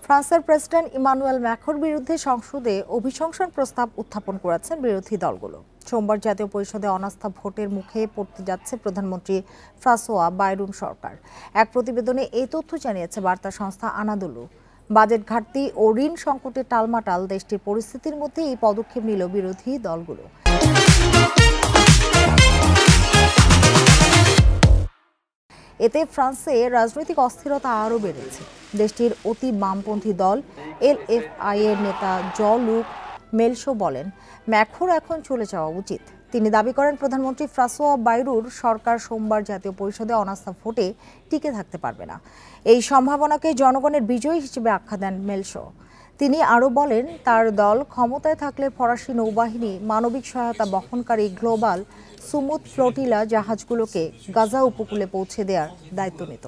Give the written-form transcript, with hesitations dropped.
ফ্রান্সের president Emmanuel ম্যাক্রোর বিরুদ্ধে সংসদে অভিশংসন প্রস্তাব উত্থাপন করেছেন বিরোধী দলগুলো। সোমবার জাতীয় পরিষদে অনাস্থা ভোটের মুখে পড়তে যাচ্ছে প্রধানমন্ত্রী ফ্রাঁসোয়া বায়রুন সরকার। এক প্রতিবেদনে এই তথ্য জানিয়েছে বার্তা সংস্থা আনাদোলু। বাজেট ঘাটতি ও ঋণ সংকটে টালমাটাল দেশটির পরিস্থিতির মধ্যে এই পদক্ষেপ নিল বিরোধী দলগুলো। এতে ফ্রান্সে রাজনৈতিক অস্থিরতা আরও বেড়েছে। দেশটির অতি বামপন্থী দল LFI এর নেতা জ-লুক মেলশো বলেন, ম্যাক্রোর এখন চলে যাওয়া উচিত। তিনি দাবি করেন, প্রধানমন্ত্রী ফ্রাঁসোয়া বায়রুর সরকার সোমবার জাতীয় পরিষদে অনাস্থা ভোটে টিকে থাকতে পারবে না। এই সম্ভাবনাকে জনগণের বিজয় হিসেবে আখ্যা দেন মেলশো। তিনি আরও বলেন, তার দল ক্ষমতায় থাকলে ফরাসি নৌবাহিনী মানবিক সহায়তা বহনকারী গ্লোবাল সুমুদ ফ্লোটিলা জাহাজগুলোকে গাজা উপকূলে পৌঁছে দেওয়ার দায়িত্ব নিত।